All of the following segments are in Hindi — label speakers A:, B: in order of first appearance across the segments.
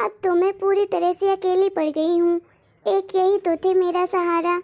A: अब तो मैं पूरी तरह से अकेली पड़ गई हूँ। एक यही तो थे मेरा सहारा,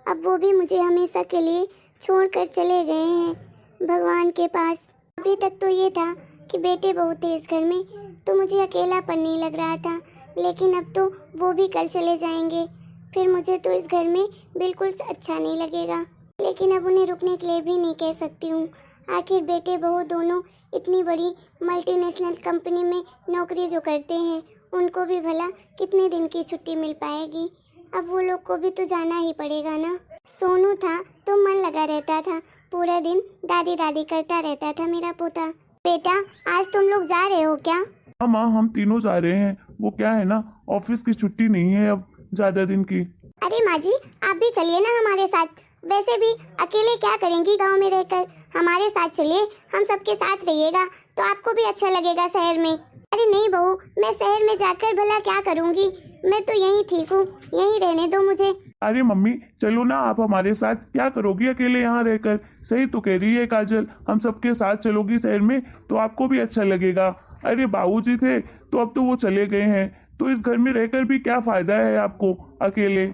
A: अब वो भी मुझे हमेशा के लिए छोड़कर चले गए हैं भगवान के पास। अभी तक तो ये था कि बेटे बहू थे इस घर में, तो मुझे अकेलापन नहीं लग रहा था, लेकिन अब तो वो भी कल चले जाएंगे, फिर मुझे तो इस घर में बिल्कुल अच्छा नहीं लगेगा। लेकिन अब उन्हें रुकने के लिए भी नहीं कह सकती हूँ। आखिर बेटे बहू दोनों इतनी बड़ी मल्टीनेशनल कंपनी में नौकरी जो करते हैं, उनको भी भला कितने दिन की छुट्टी मिल पाएगी। अब वो लोग को भी तो जाना ही पड़ेगा ना। सोनू था तो मन लगा रहता था, पूरा दिन दादी दादी करता रहता था मेरा पोता। बेटा, आज तुम लोग जा रहे हो क्या?
B: हाँ माँ, हम तीनों जा रहे हैं। वो क्या है ना, ऑफिस की छुट्टी नहीं है अब ज्यादा दिन की।
A: अरे माँ जी, आप भी चलिए ना हमारे साथ। वैसे भी अकेले क्या करेंगी गांव में रहकर, हमारे साथ चलिए, हम सबके साथ रहिएगा तो आपको भी अच्छा लगेगा शहर में। अरे नहीं बहू, मैं शहर में जाकर भला क्या करूंगी, मैं तो यहीं ठीक हूँ, यहीं रहने दो मुझे।
B: अरे मम्मी चलो ना आप हमारे साथ, क्या करोगी अकेले यहाँ रहकर? सही तो कह रही है काजल, हम सबके साथ चलोगी शहर में तो आपको भी अच्छा लगेगा। अरे बाबूजी थे तो अब तो वो चले गए हैं, तो इस घर में रहकर भी क्या फायदा है आपको अकेले?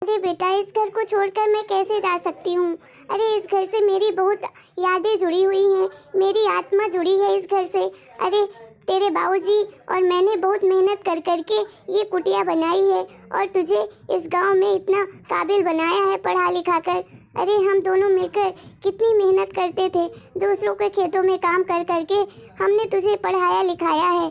A: अरे बेटा, इस घर को छोड़कर मैं कैसे जा सकती हूँ? अरे इस घर से मेरी बहुत यादें जुड़ी हुई हैं, मेरी आत्मा जुड़ी है इस घर से। अरे तेरे बाबूजी और मैंने बहुत मेहनत कर करके ये कुटिया बनाई है और तुझे इस गांव में इतना काबिल बनाया है पढ़ा लिखा कर। अरे हम दोनों मिलकर कितनी मेहनत करते थे, दूसरों के खेतों में काम कर करके हमने तुझे पढ़ाया लिखाया है,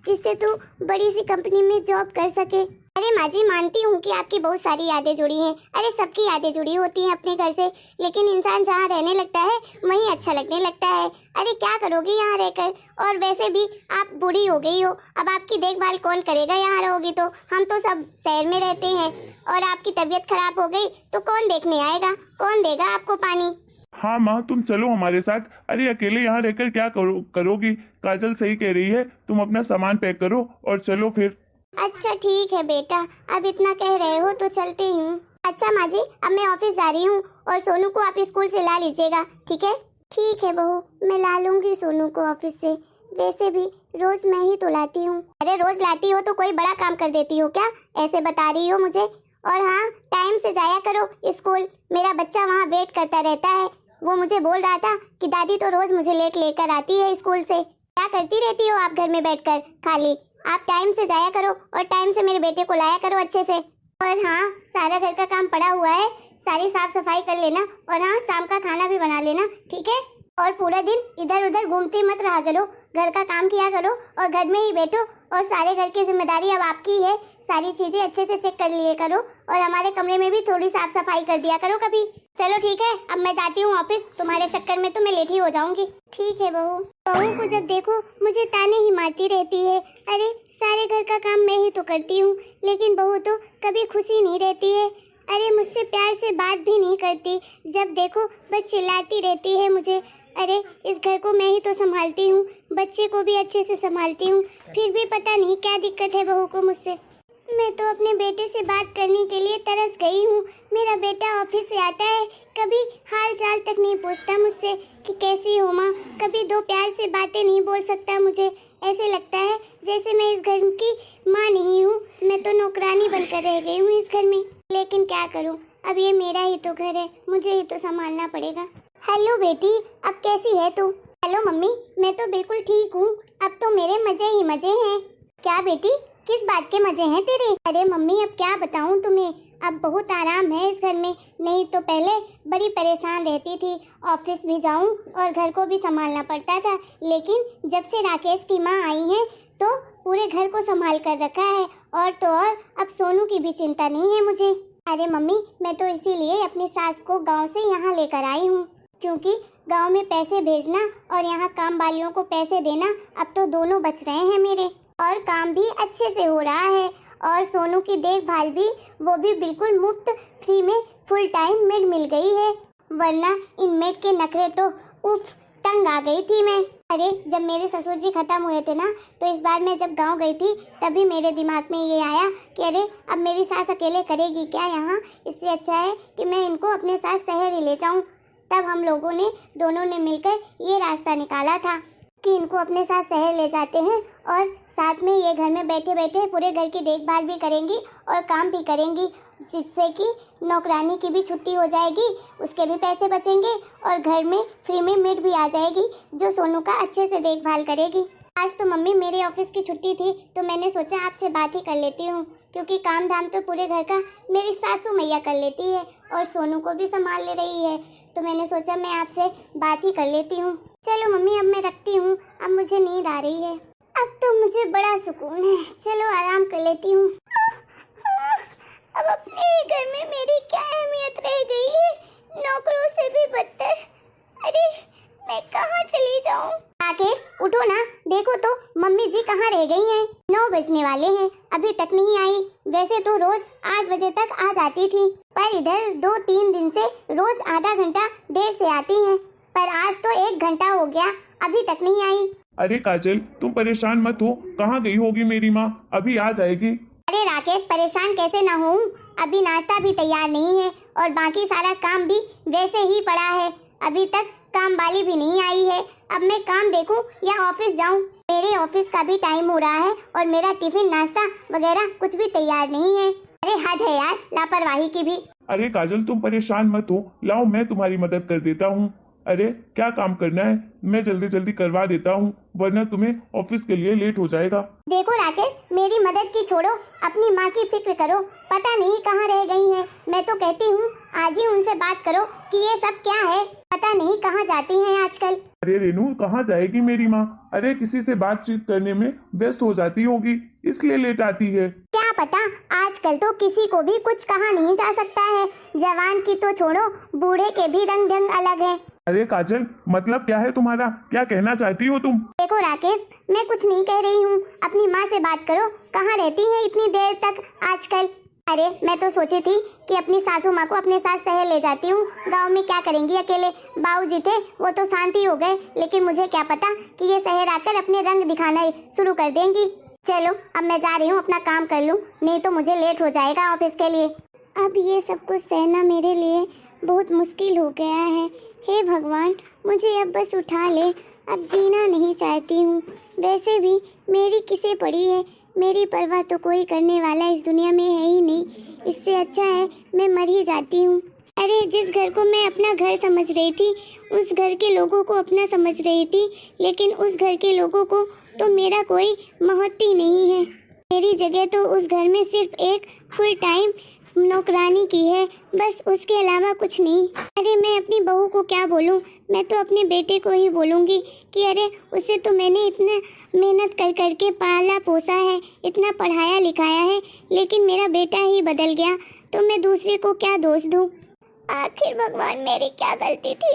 A: जिससे तू बड़ी सी कंपनी में जॉब कर सके। अरे माँ जी, मानती हूँ कि आपकी बहुत सारी यादें जुड़ी हैं, अरे सबकी यादें जुड़ी होती हैं अपने घर से, लेकिन इंसान जहाँ रहने लगता है वहीं अच्छा लगने लगता है। अरे क्या करोगी यहाँ रहकर, और वैसे भी आप बूढ़ी हो गई हो, अब आपकी देखभाल कौन करेगा यहाँ रहोगी तो? हम तो सब शहर में रहते हैं, और आपकी तबीयत खराब हो गई तो कौन देखने आएगा, कौन देगा आपको पानी?
B: हाँ माँ, तुम चलो हमारे साथ। अरे अकेले यहाँ रहकर क्या करोगी? काजल सही कह रही है, तुम अपना सामान पैक करो और चलो फिर।
A: अच्छा ठीक है बेटा, अब इतना कह रहे हो तो चलते ही हूँ। अच्छा माँ जी, अब मैं ऑफिस जा रही हूँ और सोनू को आप स्कूल से ला लीजिएगा, ठीक है? ठीक है बहू, मैं ला लूंगी सोनू को ऑफिस से। वैसे भी रोज मैं ही तो लाती हूँ। अरे रोज लाती हो तो कोई बड़ा काम कर देती हो क्या, ऐसे बता रही हो मुझे? और हाँ, टाइम से जाया करो स्कूल, मेरा बच्चा वहाँ वेट करता रहता है। वो मुझे बोल रहा था कि दादी तो रोज मुझे लेट लेकर आती है स्कूल से। क्या करती रहती हो आप घर में बैठकर खाली? आप टाइम से जाया करो और टाइम से मेरे बेटे को लाया करो अच्छे से। और हाँ, सारा घर का काम पड़ा हुआ है, सारी साफ सफाई कर लेना, और हाँ शाम का खाना भी बना लेना, ठीक है? और पूरा दिन इधर उधर घूमती मत रहा करो, घर का काम किया करो और घर में ही बैठो, और सारे घर की जिम्मेदारी अब आपकी है, सारी चीजें अच्छे से चेक कर लिए करो, और हमारे कमरे में भी थोड़ी साफ सफाई कर दिया करो कभी। चलो ठीक है, अब मैं जाती हूँ ऑफिस, तुम्हारे चक्कर में तो मैं लेट ही हो जाऊंगी। ठीक है बहू। बहू को जब देखो मुझे ताने ही मारती रहती है। अरे सारे घर का काम मैं ही तो करती हूँ, लेकिन बहू तो कभी खुशी नहीं रहती है। अरे मुझसे प्यार से बात भी नहीं करती, जब देखो बस चिल्लाती रहती है मुझे। अरे इस घर को मैं ही तो संभालती हूँ, बच्चे को भी अच्छे से संभालती हूँ, फिर भी पता नहीं क्या दिक्कत है बहू को मुझसे। मैं तो अपने बेटे से बात करने के लिए तरस गई हूँ। मेरा बेटा ऑफिस से आता है, कभी हाल चाल तक नहीं पूछता मुझसे कि कैसी हो माँ, कभी दो प्यार से बातें नहीं बोल सकता मुझे। ऐसे लगता है जैसे मैं इस घर की माँ नहीं हूँ, मैं तो नौकरानी बनकर रह गई हूँ इस घर में। लेकिन क्या करूँ, अब ये मेरा ही तो घर है, मुझे ही तो संभालना पड़ेगा। हेलो बेटी, अब कैसी है तू? हेलो मम्मी, मैं तो बिल्कुल ठीक हूँ, अब तो मेरे मजे ही मजे हैं। क्या बेटी, किस बात के मजे हैं तेरे? अरे मम्मी अब क्या बताऊँ तुम्हें, अब बहुत आराम है इस घर में, नहीं तो पहले बड़ी परेशान रहती थी, ऑफिस भी जाऊँ और घर को भी संभालना पड़ता था। लेकिन जब से राकेश की माँ आई है तो पूरे घर को संभाल कर रखा है, और तो और अब सोनू की भी चिंता नहीं है मुझे। अरे मम्मी, मैं तो इसीलिए अपनी सास को गाँव से यहाँ लेकर आई हूँ, क्योंकि गांव में पैसे भेजना और यहाँ काम वालियों को पैसे देना अब तो दोनों बच रहे हैं मेरे, और काम भी अच्छे से हो रहा है, और सोनू की देखभाल भी, वो भी बिल्कुल मुफ्त फ्री में फुल टाइम मेड मिल गई है, वरना इन मेड के नखरे तो उफ, तंग आ गई थी मैं। अरे जब मेरे ससुर जी खत्म हुए थे ना, तो इस बार मैं जब गांव गई थी तभी मेरे दिमाग में ये आया कि अरे अब मेरी सास अकेले करेगी क्या यहाँ, इससे अच्छा है कि मैं इनको अपने साथ शहर ही ले जाऊँ। तब हम लोगों ने दोनों ने मिलकर ये रास्ता निकाला था। कि इनको अपने साथ शहर ले जाते हैं और साथ में ये घर में बैठे बैठे पूरे घर की देखभाल भी करेंगी और काम भी करेंगी, जिससे कि नौकरानी की भी छुट्टी हो जाएगी, उसके भी पैसे बचेंगे और घर में फ्री में मेड भी आ जाएगी जो सोनू का अच्छे से देखभाल करेगी। आज तो मम्मी मेरे ऑफिस की छुट्टी थी तो मैंने सोचा आपसे बात ही कर लेती हूँ, क्योंकि काम धाम तो पूरे घर का मेरी सासू मैया कर लेती है और सोनू को भी संभाल ले रही है, तो मैंने सोचा मैं आपसे बात ही कर लेती हूँ। चलो मम्मी अब मैं रखती हूँ, अब मुझे नींद आ रही है, अब तो मुझे बड़ा सुकून है, चलो आराम कर लेती हूँ। अब अपने घर में मेरी क्या अहमियत रह गई है, नौकरों से भी बदतर। अरे मैं कहाँ चली जाऊँ? राकेश उठो ना, देखो तो मम्मी जी कहाँ रह गई हैं? 9 बजने वाले हैं, अभी तक नहीं आई। वैसे तो रोज 8 बजे तक आ जाती थी, पर इधर 2-3 दिन से रोज आधा घंटा देर से आती हैं, पर आज तो 1 घंटा हो गया, अभी तक नहीं आई।
B: अरे काजल तुम परेशान मत हो, कहाँ गई होगी मेरी माँ, अभी आ जाएगी।
A: अरे राकेश परेशान कैसे ना हूँ, अभी नाश्ता भी तैयार नहीं है और बाकी सारा काम भी वैसे ही पड़ा है, अभी तक काम वाली भी नहीं आई है। अब मैं काम देखूं या ऑफिस जाऊं? मेरे ऑफिस का भी टाइम हो रहा है और मेरा टिफिन नाश्ता वगैरह कुछ भी तैयार नहीं है। अरे हद है यार लापरवाही की भी।
B: अरे काजल तुम परेशान मत हो, लाओ मैं तुम्हारी मदद कर देता हूँ। अरे क्या काम करना है, मैं जल्दी जल्दी करवा देता हूँ, वरना तुम्हें ऑफिस के लिए लेट हो जाएगा।
A: देखो राकेश मेरी मदद की छोड़ो, अपनी माँ की फिक्र करो, पता नहीं कहाँ रह गई हैं। मैं तो कहती हूँ आज ही उनसे बात करो कि ये सब क्या है, पता नहीं कहाँ जाती हैं आजकल।
B: अरे रेनू कहाँ जाएगी मेरी माँ, अरे किसी से बातचीत करने में व्यस्त हो जाती होगी इसलिए लेट आती है।
A: क्या पता, आजकल तो किसी को भी कुछ कहा नहीं जा सकता है, जवान की तो छोड़ो बूढ़े के भी रंग ढंग अलग है।
B: अरे काजल मतलब क्या है तुम्हारा, क्या कहना चाहती हो तुम?
A: देखो राकेश मैं कुछ नहीं कह रही हूँ, अपनी माँ से बात करो, कहाँ रहती है इतनी देर तक आजकल। अरे मैं तो सोची थी कि अपनी सासू माँ को अपने साथ शहर ले जाती हूँ, गांव में क्या करेंगी अकेले, बाबूजी थे वो तो शांति हो गए, लेकिन मुझे क्या पता कि ये शहर आकर अपने रंग दिखाना शुरू कर देंगी। चलो अब मैं जा रही हूँ, अपना काम कर लूँ, नहीं तो मुझे लेट हो जाएगा ऑफिस के लिए। अब ये सब कुछ सहना मेरे लिए बहुत मुश्किल हो गया है, हे भगवान मुझे अब बस उठा ले, अब जीना नहीं चाहती हूँ। वैसे भी मेरी किसे पड़ी है, मेरी परवाह तो कोई करने वाला इस दुनिया में है ही नहीं, इससे अच्छा है मैं मर ही जाती हूँ। अरे जिस घर को मैं अपना घर समझ रही थी उस घर के लोगों को अपना समझ रही थी, लेकिन उस घर के लोगों को तो मेरा कोई महत्व ही नहीं है। मेरी जगह तो उस घर में सिर्फ एक फुल टाइम नौकरानी की है, बस उसके अलावा कुछ नहीं। अरे मैं अपनी बहू को क्या बोलूं, मैं तो अपने बेटे को ही बोलूंगी कि अरे उसे तो मैंने इतना मेहनत कर करके पाला पोसा है, इतना पढ़ाया लिखाया है, लेकिन मेरा बेटा ही बदल गया, तो मैं दूसरे को क्या दोष दूं। आखिर भगवान मेरी क्या गलती थी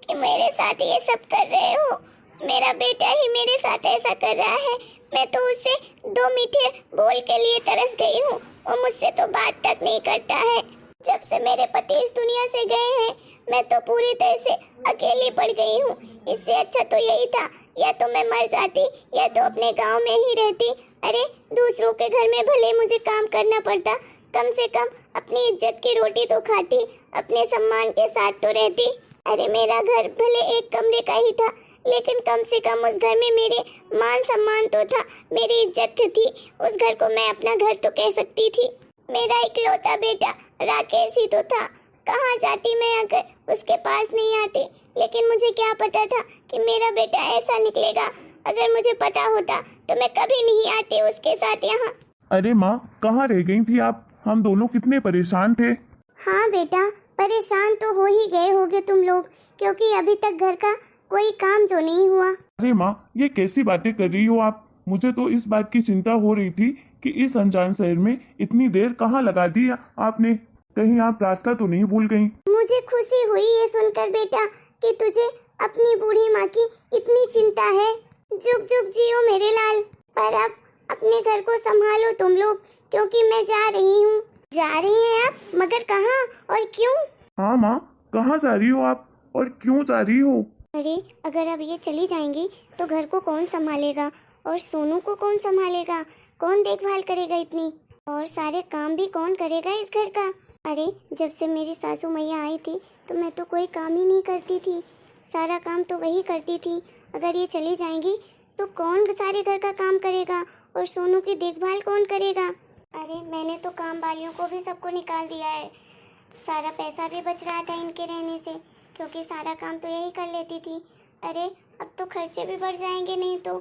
A: कि मेरे साथ ये सब कर रहे हो, मेरा बेटा ही मेरे साथ ऐसा कर रहा है। मैं तो उससे 2 मीठे बोल के लिए तरस गई हूँ, वो मुझसे तो बात तक नहीं करता है। जब से मेरे पति इस दुनिया से गए हैं मैं तो पूरी तरह से अकेली पड़ गई हूँ। इससे अच्छा तो यही था या तो मैं मर जाती या तो अपने गांव में ही रहती। अरे दूसरों के घर में भले मुझे काम करना पड़ता, कम से कम अपनी इज्जत की रोटी तो खाती, अपने सम्मान के साथ तो रहती। अरे मेरा घर भले एक कमरे का ही था, लेकिन कम से कम उस घर में मेरे मान सम्मान तो था, मेरी इज्जत थी, उस घर को मैं अपना घर तो कह सकती थी। मेरा इकलौता बेटा राकेश ही तो था, कहाँ जाती मैं अगर उसके पास नहीं आती, लेकिन मुझे क्या पता था कि मेरा बेटा ऐसा निकलेगा। अगर मुझे पता होता तो मैं कभी नहीं आती उसके साथ यहाँ।
B: अरे माँ कहाँ रह गई थी आप, हम दोनों कितने परेशान थे।
A: हाँ बेटा परेशान तो हो ही गए होगे तुम लोग, क्योंकि अभी तक घर का कोई काम जो नहीं हुआ।
B: अरे माँ ये कैसी बातें कर रही हो आप, मुझे तो इस बात की चिंता हो रही थी कि इस अनजान शहर में इतनी देर कहाँ लगा दी आपने, कहीं आप रास्ता तो नहीं भूल गई।
A: मुझे खुशी हुई ये सुनकर बेटा कि तुझे अपनी बूढ़ी माँ की इतनी चिंता है। जुग जुग जियो मेरे लाल, पर अब अपने घर को संभालो तुम लोग, क्योंकि मैं जा रही हूँ। जा रही हैं आप, मगर कहाँ और क्यों?
B: हाँ माँ कहाँ जा रही हो आप और क्यों जा रही हो?
A: अरे अगर अब ये चली जाएंगी तो घर को कौन संभालेगा और सोनू को कौन संभालेगा, कौन देखभाल करेगा इतनी, और सारे काम भी कौन करेगा इस घर का। अरे जब से मेरी सासू मैया आई थी तो मैं तो कोई काम ही नहीं करती थी, सारा काम तो वही करती थी। अगर ये चली जाएंगी तो कौन सारे घर का काम करेगा और सोनू की देखभाल कौन करेगा। अरे मैंने तो काम वालियों को भी सबको निकाल दिया है, सारा पैसा भी बच रहा था इनके रहने से, क्योंकि सारा काम तो यही कर लेती थी। अरे अब तो खर्चे भी बढ़ जाएंगे नहीं तो।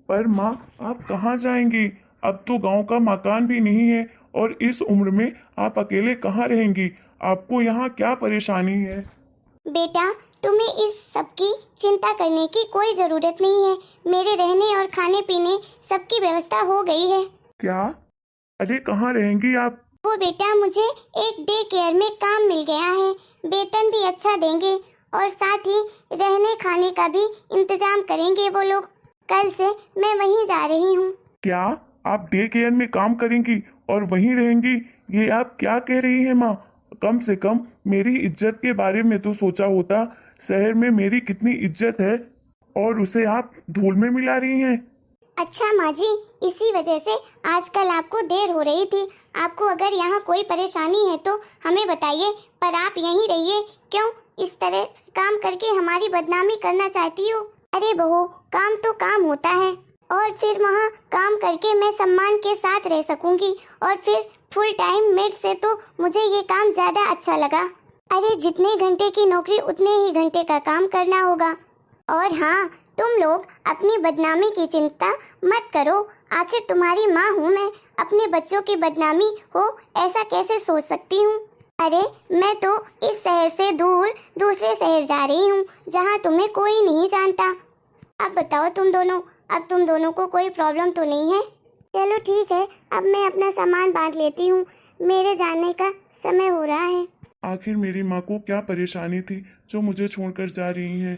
B: पर माँ आप कहाँ जाएंगी? अब तो गांव का मकान भी नहीं है और इस उम्र में आप अकेले कहाँ रहेंगी? आपको यहाँ क्या परेशानी है?
A: बेटा तुम्हें इस सब की चिंता करने की कोई ज़रूरत नहीं है, मेरे रहने और खाने पीने सबकी व्यवस्था हो गई है।
B: क्या? अरे कहाँ रहेंगी आप?
A: वो बेटा मुझे एक डे केयर में काम मिल गया है, वेतन भी अच्छा देंगे और साथ ही रहने खाने का भी इंतजाम करेंगे वो लोग। कल से मैं वहीं जा रही हूँ।
B: क्या आप डे केयर में काम करेंगी और वहीं रहेंगी? ये आप क्या कह रही हैं माँ? कम से कम मेरी इज्जत के बारे में तो सोचा होता। शहर में मेरी कितनी इज्जत है और उसे आप धूल में मिला रही हैं।
A: अच्छा माँ जी, इसी वजह से आजकल आपको देर हो रही थी। आपको अगर यहाँ कोई परेशानी है तो हमें बताइए, पर आप यहीं रहिए। क्यों इस तरह काम करके हमारी बदनामी करना चाहती हो? अरे बहू, काम तो काम होता है और फिर वहाँ काम करके मैं सम्मान के साथ रह सकूंगी और फिर फुल टाइम मेड से तो मुझे ये काम ज्यादा अच्छा लगा। अरे जितने घंटे की नौकरी उतने ही घंटे का काम करना होगा। और हाँ, तुम लोग अपनी बदनामी की चिंता मत करो, आखिर तुम्हारी माँ हूँ मैं, अपने बच्चों की बदनामी हो ऐसा कैसे सोच सकती हूँ। अरे मैं तो इस शहर से दूर दूसरे शहर जा रही हूँ जहाँ तुम्हें कोई नहीं जानता। अब बताओ तुम दोनों, अब तुम दोनों को कोई प्रॉब्लम तो नहीं है? चलो ठीक है, अब मैं अपना सामान बांध लेती हूँ, मेरे जाने का समय हो रहा है।
B: आखिर मेरी माँ को क्या परेशानी थी जो मुझे छोड़कर जा रही हैं?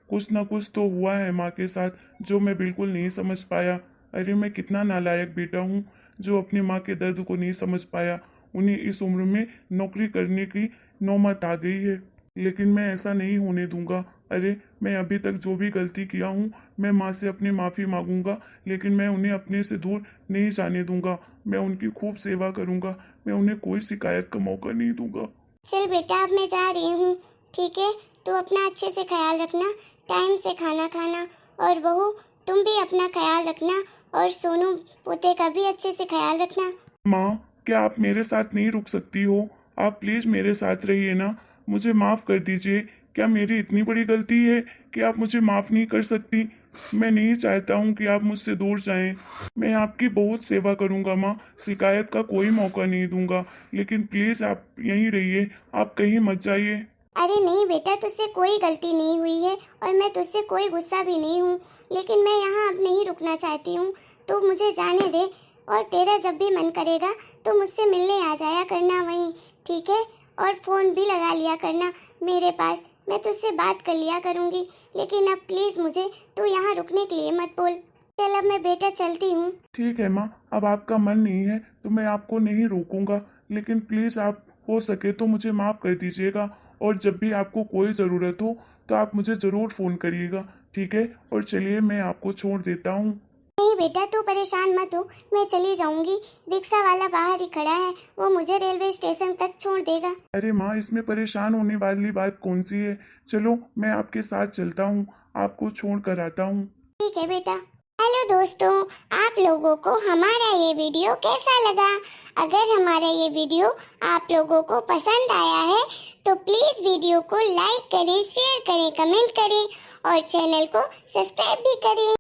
B: कुछ ना कुछ तो हुआ है माँ के साथ जो मैं बिल्कुल नहीं समझ पाया। अरे मैं कितना नालायक बेटा हूँ जो अपनी माँ के दर्द को नहीं समझ पाया। उन्हें इस उम्र में नौकरी करने की नौबत आ गई है, लेकिन मैं ऐसा नहीं होने दूंगा। अरे मैं अभी तक जो भी गलती किया हूँ मैं माँ से अपनी माफ़ी मांगूंगा, लेकिन मैं उन्हें अपने से दूर नहीं जाने दूंगा। मैं उनकी खूब सेवा करूंगा, मैं उन्हें कोई शिकायत का मौका नहीं दूंगा।
A: चल बेटा, अब मैं जा रही हूँ, ठीक है? तो अपना अच्छे से ख्याल रखना, टाइम से खाना खाना, और बहू तुम भी अपना ख्याल रखना और सोनू पोते का भी अच्छे से ख्याल रखना।
B: माँ क्या आप मेरे साथ नहीं रुक सकती हो? आप प्लीज मेरे साथ रहिए ना, मुझे माफ कर दीजिए। क्या मेरी इतनी बड़ी गलती है कि आप मुझे माफ नहीं कर सकती? मैं नहीं चाहता हूँ कि आप मुझसे दूर जाएं। मैं आपकी बहुत सेवा करूँगा माँ, शिकायत का कोई मौका नहीं दूंगा, लेकिन प्लीज आप यहीं रहिए, आप कहीं मत जाइए।
A: अरे नहीं बेटा, तुझसे कोई गलती नहीं हुई है और मैं तुझसे कोई गुस्सा भी नहीं हूँ, लेकिन मैं यहाँ अब नहीं रुकना चाहती हूँ, तो मुझे जाने दे। और तेरा जब भी मन करेगा तो मुझसे मिलने आ जाया करना वहीं, ठीक है? और फ़ोन भी लगा लिया करना मेरे पास, मैं तुझसे बात कर लिया करूँगी। लेकिन अब प्लीज़ मुझे तू यहाँ रुकने के लिए मत बोल। चल अब मैं बेटा चलती हूँ।
B: ठीक है माँ, अब आपका मन नहीं है तो मैं आपको नहीं रोकूंगा, लेकिन प्लीज आप हो सके तो मुझे माफ कर दीजिएगा। और जब भी आपको कोई ज़रूरत हो तो आप मुझे ज़रूर फ़ोन करिएगा, ठीक है? और चलिए मैं आपको छोड़ देता हूँ।
A: नहीं बेटा, तू परेशान मत हो, मैं चली जाऊंगी। रिक्शा वाला बाहर ही खड़ा है, वो मुझे रेलवे स्टेशन तक छोड़ देगा।
B: अरे माँ, इसमें परेशान होने वाली बात कौन सी है? चलो मैं आपके साथ चलता हूँ, आपको छोड़ कर आता हूँ।
A: ठीक है बेटा। हेलो दोस्तों, आप लोगों को हमारा ये वीडियो कैसा लगा? अगर हमारा ये वीडियो आप लोगों को पसंद आया है तो प्लीज़ वीडियो को लाइक करें, शेयर करें, कमेंट करें और चैनल को सब्सक्राइब भी करें।